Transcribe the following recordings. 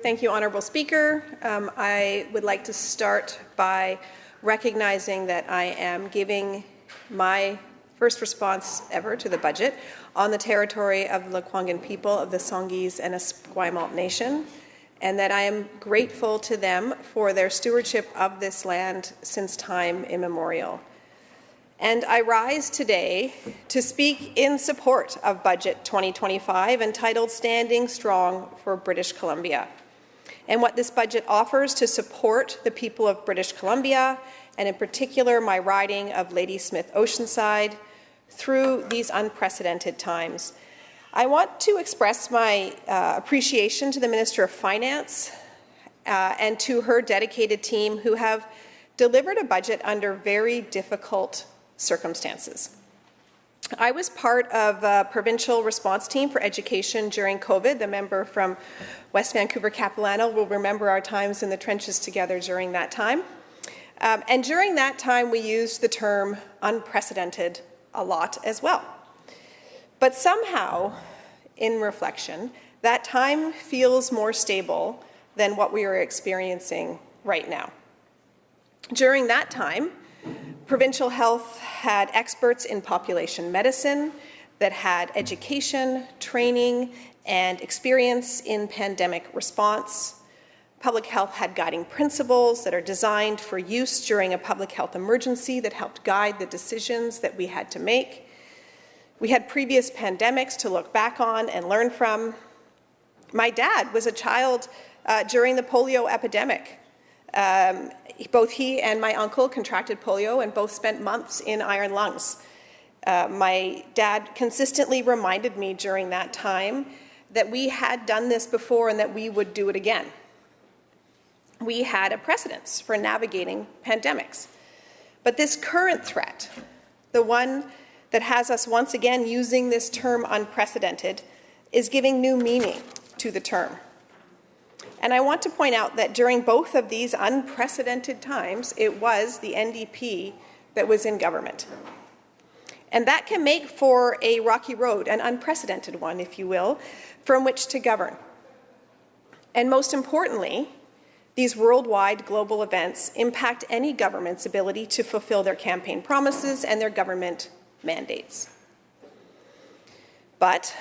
Thank you, Honourable Speaker. I would like to start by recognizing that I am giving my first response ever to the budget on the territory of the Lekwungen people of the Songhees and Esquimalt Nation, and that I am grateful to them for their stewardship of this land since time immemorial. And I rise today to speak in support of Budget 2025 entitled Standing Strong for British Columbia, and what this budget offers to support the people of British Columbia, and in particular my riding of Ladysmith-Oceanside, through these unprecedented times. I want to express my appreciation to the Minister of Finance and to her dedicated team who have delivered a budget under very difficult circumstances. I was part of a provincial response team for education during COVID. The member from West Vancouver Capilano will remember our times in the trenches together during that time. And during that time, we used the term unprecedented a lot as well. But somehow, in reflection, that time feels more stable than what we are experiencing right now. During that time, provincial health had experts in population medicine that had education, training, and experience in pandemic response. Public health had guiding principles that are designed for use during a public health emergency that helped guide the decisions that we had to make. We had previous pandemics to look back on and learn from. My dad was a child during the polio epidemic. Both he and my uncle contracted polio and both spent months in iron lungs. My dad consistently reminded me during that time that we had done this before and that we would do it again. We had a precedence for navigating pandemics. But this current threat, the one that has us once again using this term unprecedented, is giving new meaning to the term. And I want to point out that during both of these unprecedented times, it was the NDP that was in government. And that can make for a rocky road, an unprecedented one, if you will, from which to govern. And most importantly, these worldwide global events impact any government's ability to fulfill their campaign promises and their government mandates. But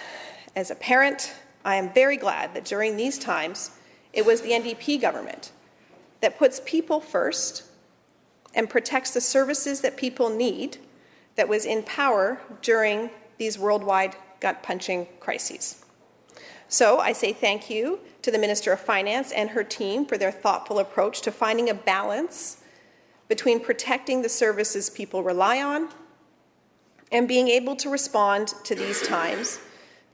as a parent, I am very glad that during these times, it was the NDP government that puts people first and protects the services that people need that was in power during these worldwide gut-punching crises. So I say thank you to the Minister of Finance and her team for their thoughtful approach to finding a balance between protecting the services people rely on and being able to respond to these times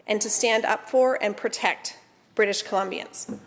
and to stand up for and protect British Columbians.